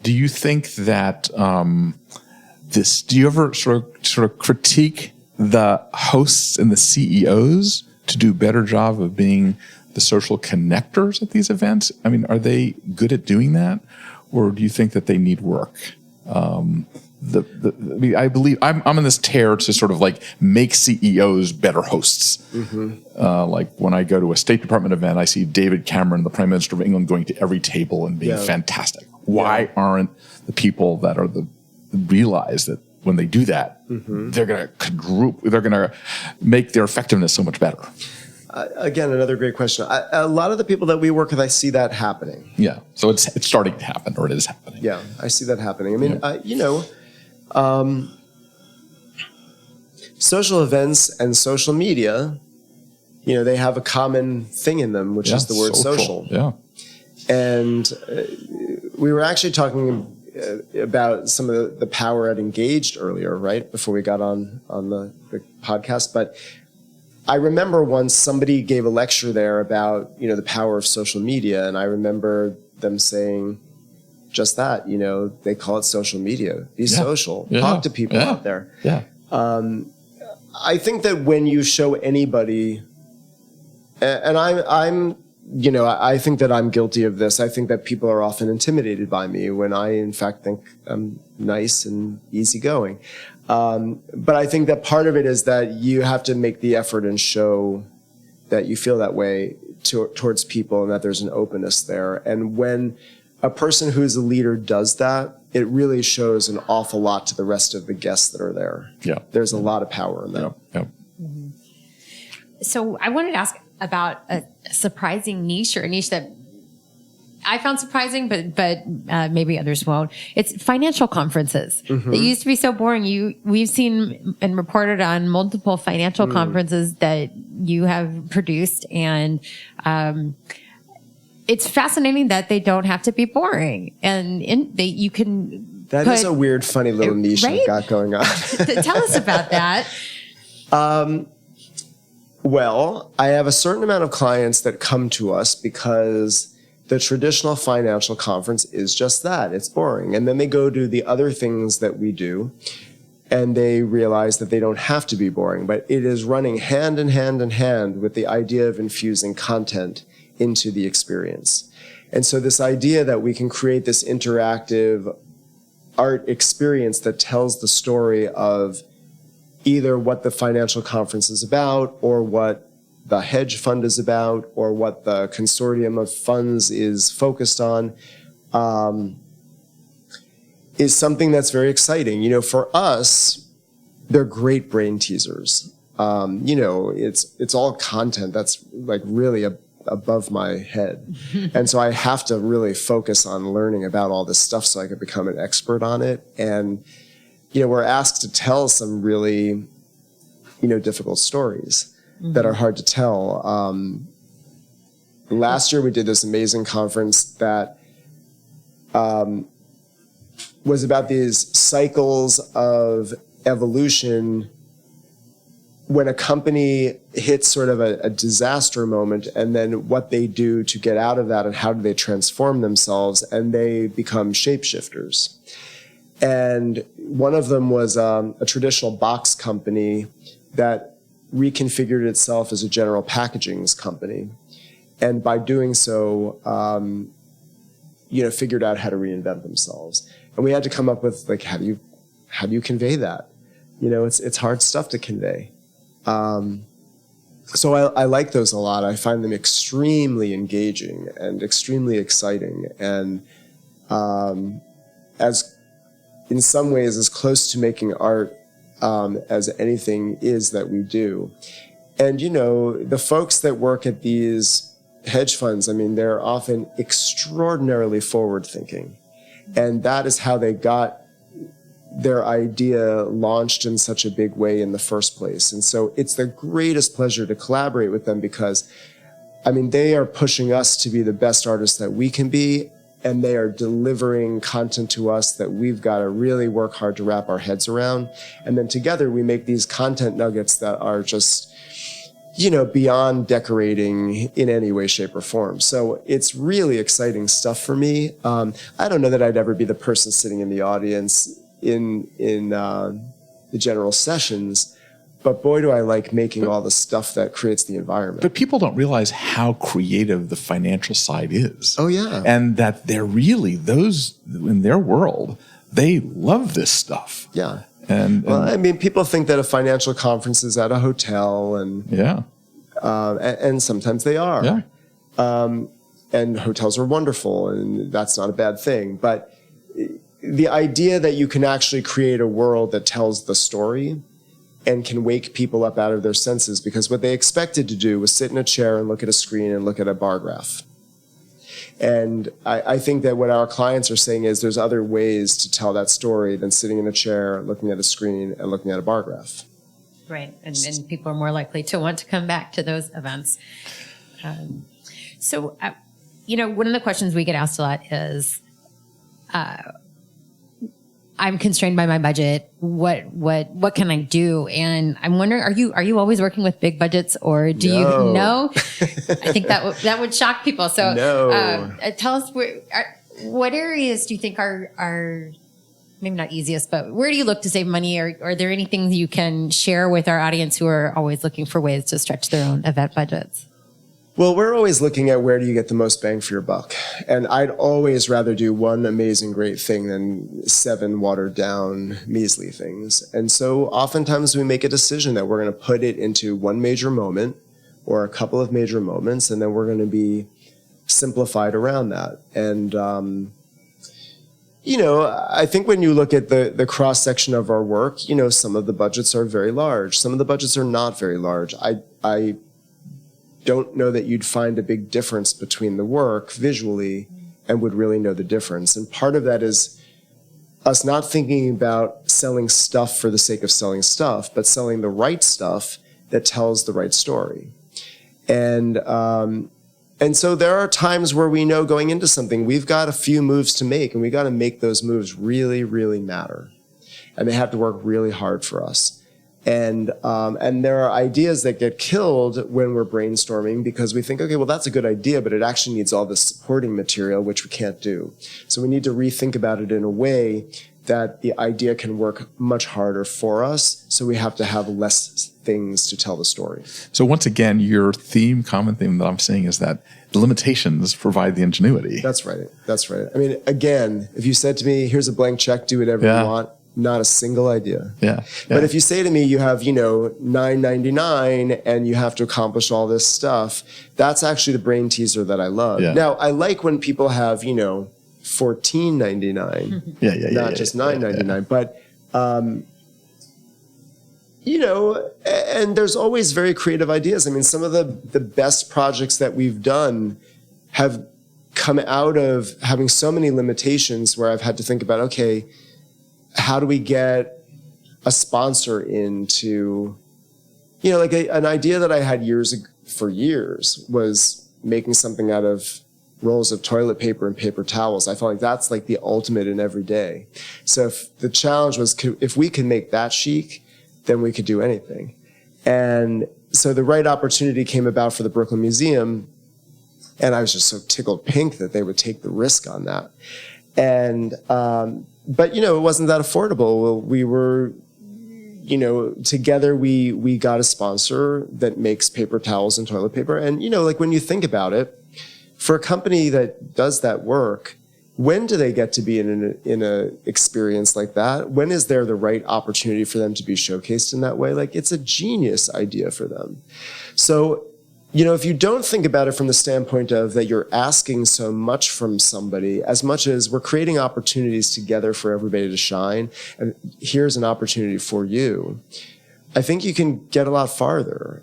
Do you think that do you ever sort of critique the hosts and the CEOs to do a better job of being the social connectors at these events? Are they good at doing that? Or do you think that they need work? I believe I'm in this tear to sort of like make CEOs better hosts. Like when I go to a State Department event, I see David Cameron, the Prime Minister of England, going to every table and being fantastic. Why aren't the people that are the realize that when they do that, they're going to make their effectiveness so much better. Again, another great question. A lot of the people that we work with, I see that happening. Yeah. So it's starting to happen, or it is happening. Yeah, I see that happening. I mean, social events and social media, they have a common thing in them, which is the word social. Yeah. And we were actually talking about some of the power at Engaged earlier, right, before we got on the podcast. But I remember once somebody gave a lecture there about, the power of social media. And I remember them saying just that, they call it social media. Be social. Yeah. Talk to people out there. Yeah. I think that when you show anybody, and I think that I'm guilty of this. I think that people are often intimidated by me when I, in fact, think I'm nice and easygoing. But I think that part of it is that you have to make the effort and show that you feel that way towards people and that there's an openness there. And when a person who's a leader does that, it really shows an awful lot to the rest of the guests that are there. Yeah. There's a lot of power in that. Yeah. So I wanted to ask about a surprising niche, or a niche that I found surprising, but maybe others won't. It's financial conferences. That used to be so boring. We've seen and reported on multiple financial conferences that you have produced, and it's fascinating that they don't have to be boring, and you can. That is a weird, funny little niche right? you've got going on. Tell us about that. Well, I have a certain amount of clients that come to us because the traditional financial conference is just that. It's boring. And then they go do the other things that we do, and they realize that they don't have to be boring. But it is running hand in hand in hand with the idea of infusing content into the experience. And so this idea that we can create this interactive art experience that tells the story of either what the financial conference is about, or what the hedge fund is about, or what the consortium of funds is focused on, is something that's very exciting. For us, they're great brain teasers. It's all content that's like really above my head. And so I have to really focus on learning about all this stuff so I can become an expert on it. And we're asked to tell some really, difficult stories that are hard to tell. Last year we did this amazing conference that was about these cycles of evolution when a company hits sort of a disaster moment, and then what they do to get out of that and how do they transform themselves, and they become shapeshifters. And one of them was a traditional box company that reconfigured itself as a general packaging company. And by doing so, figured out how to reinvent themselves. And we had to come up with, like, how do you convey that? It's hard stuff to convey. So I like those a lot. I find them extremely engaging and extremely exciting. And in some ways, as close to making art as anything is that we do. And, the folks that work at these hedge funds, they're often extraordinarily forward-thinking. And that is how they got their idea launched in such a big way in the first place. And so it's the greatest pleasure to collaborate with them because, they are pushing us to be the best artists that we can be, and they are delivering content to us that we've got to really work hard to wrap our heads around. And then together we make these content nuggets that are just, beyond decorating in any way, shape, or form. So it's really exciting stuff for me. I don't know that I'd ever be the person sitting in the audience in the general sessions, but boy, do I like making all the stuff that creates the environment. But people don't realize how creative the financial side is. Oh, yeah. And that they're really, those in their world, they love this stuff. Yeah. And people think that a financial conference is at a hotel, and yeah, and sometimes they are. Yeah. And hotels are wonderful, and that's not a bad thing. But the idea that you can actually create a world that tells the story and can wake people up out of their senses, because what they expected to do was sit in a chair and look at a screen and look at a bar graph. And I think that what our clients are saying is there's other ways to tell that story than sitting in a chair, looking at a screen, and looking at a bar graph. Right. And people are more likely to want to come back to those events. So, one of the questions we get asked a lot is, I'm constrained by my budget. What can I do? And I'm wondering, are you always working with big budgets, or do you know? I think that would shock people. So tell us what areas do you think are maybe not easiest, but where do you look to save money? Or are there anything you can share with our audience who are always looking for ways to stretch their own event budgets? Well, we're always looking at where do you get the most bang for your buck. And I'd always rather do one amazing, great thing than 7 watered down, measly things. And so oftentimes we make a decision that we're going to put it into one major moment or a couple of major moments, and then we're going to be simplified around that. And, I think when you look at the cross-section of our work, some of the budgets are very large. Some of the budgets are not very large. I don't know that you'd find a big difference between the work visually and would really know the difference. And part of that is us not thinking about selling stuff for the sake of selling stuff, but selling the right stuff that tells the right story. And so there are times where we know going into something, we've got a few moves to make, and we got to make those moves really, really matter. And they have to work really hard for us. And there are ideas that get killed when we're brainstorming because we think, okay, well, that's a good idea, but it actually needs all this supporting material, which we can't do. So we need to rethink about it in a way that the idea can work much harder for us. So we have to have less things to tell the story. So once again, your common theme that I'm seeing is that the limitations provide the ingenuity. That's right. I mean, again, if you said to me, here's a blank check, do whatever you want, not a single idea. Yeah. But if you say to me, you have, $9.99 and you have to accomplish all this stuff, that's actually the brain teaser that I love. Yeah. Now, I like when people have, $14.99, not just $9.99. But, and there's always very creative ideas. I mean, some of the best projects that we've done have come out of having so many limitations where I've had to think about, okay, how do we get a sponsor into, an idea that I had for years was making something out of rolls of toilet paper and paper towels. I felt like that's like the ultimate in every day. So if the challenge was, if we could make that chic, then we could do anything. And so the right opportunity came about for the Brooklyn Museum, and I was just so tickled pink that they would take the risk on that. And, but, it wasn't that affordable. We were, together we got a sponsor that makes paper towels and toilet paper. And, when you think about it, for a company that does that work, when do they get to be in an experience like that? When is there the right opportunity for them to be showcased in that way? Like, it's a genius idea for them. So, if you don't think about it from the standpoint of that you're asking so much from somebody, as much as we're creating opportunities together for everybody to shine, and here's an opportunity for you, I think you can get a lot farther.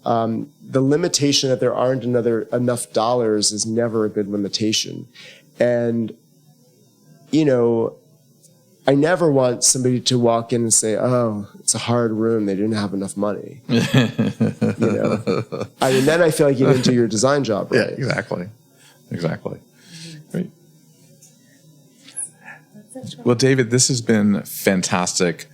The limitation that there aren't enough dollars is never a good limitation. And, I never want somebody to walk in and say, oh, it's a hard room, they didn't have enough money. Then I feel like you didn't do your design job right. Yeah, exactly. Great. Well, David, this has been fantastic.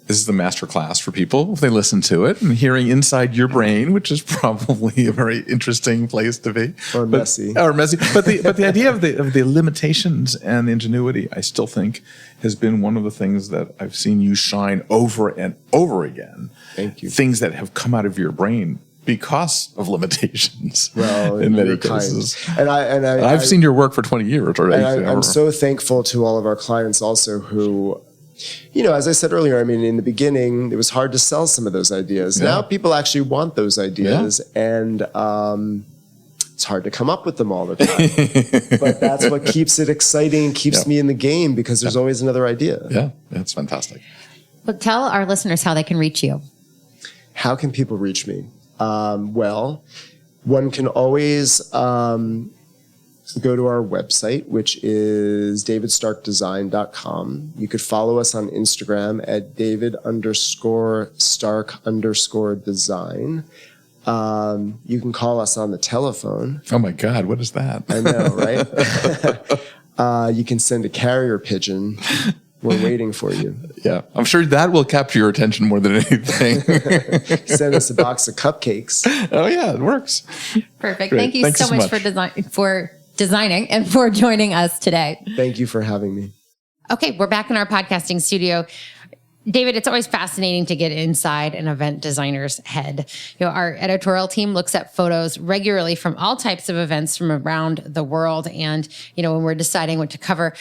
This is the master class for people if they listen to it and hearing inside your brain, which is probably a very interesting place to be. Messy. But the idea of the limitations and the ingenuity, I still think, has been one of the things that I've seen you shine over and over again. Thank you. Things that have come out of your brain because of limitations. Well, in many cases. And I've seen your work for 20 years already. I'm so thankful to all of our clients also who, as I said earlier, I mean, in the beginning, it was hard to sell some of those ideas. Yeah. Now people actually want those ideas. Yeah. And It's hard to come up with them all the time. But that's what keeps it exciting, keeps me in the game, because there's always another idea. Yeah, that's fantastic. But tell our listeners how they can reach you. How can people reach me? Well, one can always go to our website, which is davidstarkdesign.com. You could follow us on Instagram at David_Stark_design. You can call us on the telephone. Oh my God, what is that? I know, right? You can send a carrier pigeon. We're waiting for you. Yeah, I'm sure that will capture your attention more than anything. Send us a box of cupcakes. Oh yeah, it works. Perfect. Great. Thank you Thanks so much for designing and for joining us today. Thank you for having me. Okay, we're back in our podcasting studio. David, it's always fascinating to get inside an event designer's head. Our editorial team looks at photos regularly from all types of events from around the world. And, when we're deciding what to cover,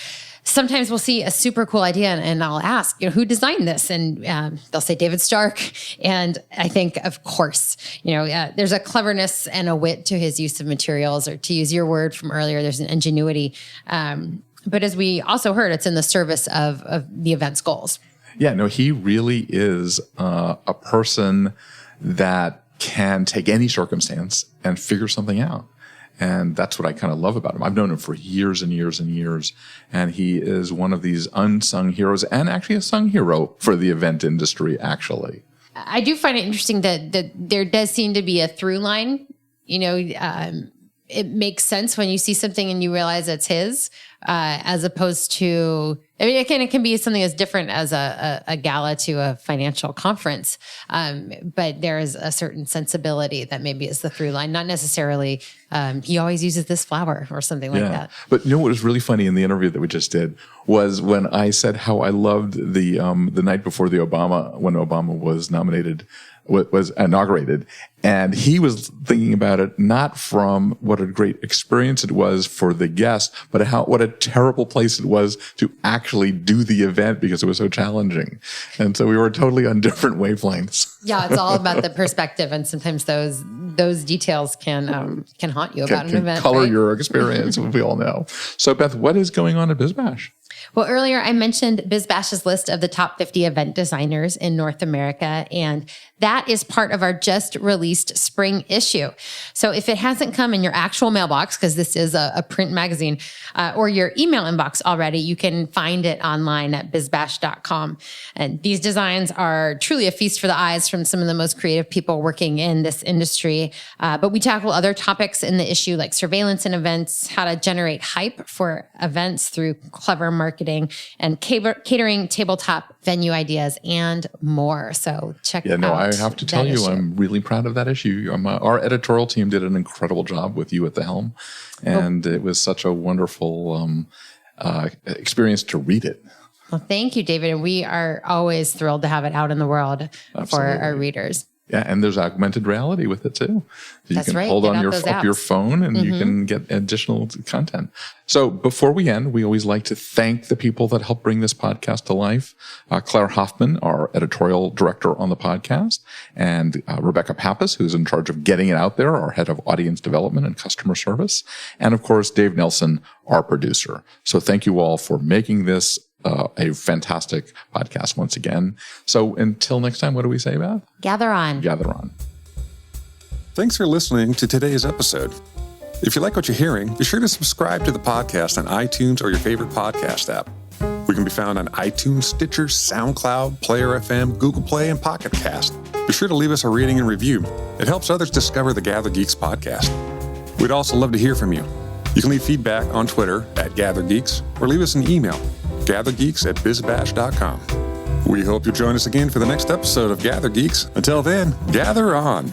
sometimes we'll see a super cool idea and I'll ask, who designed this? And they'll say David Stark. And I think, of course, there's a cleverness and a wit to his use of materials, or to use your word from earlier, there's an ingenuity. But as we also heard, it's in the service of the event's goals. Yeah, no, he really is a person that can take any circumstance and figure something out. And that's what I kind of love about him. I've known him for years and years and years. And he is one of these unsung heroes, and actually a sung hero for the event industry, actually. I do find it interesting that there does seem to be a through line. It makes sense when you see something and you realize it's his, as opposed to, it can be something as different as a gala to a financial conference. But there is a certain sensibility that maybe is the through line, not necessarily, he always uses this flower or something like that. But what was really funny in the interview that we just did was when I said how I loved the night before when Obama was was inaugurated. And he was thinking about it not from what a great experience it was for the guests, but what a terrible place it was to actually do the event because it was so challenging. And so we were totally on different wavelengths. Yeah, it's all about the perspective, and sometimes those details can haunt you about an event. Color your experience, we all know. So Beth, what is going on at BizBash? Well, earlier I mentioned BizBash's list of the top 50 event designers in North America, and that is part of our just released spring issue. So if it hasn't come in your actual mailbox, because this is a print magazine, or your email inbox already, you can find it online at bizbash.com. And these designs are truly a feast for the eyes from some of the most creative people working in this industry. But we tackle other topics in the issue like surveillance in events, how to generate hype for events through clever marketing, and catering, tabletop venue ideas, and more. So check out. I have to tell you, I'm really proud of that issue. Our editorial team did an incredible job with you at the helm, and it was such a wonderful experience to read it. Well, thank you, David. And we are always thrilled to have it out in the world for our readers. Yeah, and there's augmented reality with it too. So you can hold on your phone and you can get additional content. So before we end, we always like to thank the people that help bring this podcast to life. Claire Hoffman, our editorial director on the podcast, and Rebecca Pappas, who's in charge of getting it out there, our head of audience development and customer service. And of course, Dave Nelson, our producer. So thank you all for making this a fantastic podcast once again. So until next time, what do we say, Beth? Gather on. Gather on. Thanks for listening to today's episode. If you like what you're hearing, be sure to subscribe to the podcast on iTunes or your favorite podcast app. We can be found on iTunes, Stitcher, SoundCloud, Player FM, Google Play, and Pocket Cast. Be sure to leave us a rating and review. It helps others discover the Gather Geeks podcast. We'd also love to hear from you. You can leave feedback on Twitter at GatherGeeks or leave us an email, gathergeeks@bizbash.com. We hope you'll join us again for the next episode of Gather Geeks. Until then, gather on.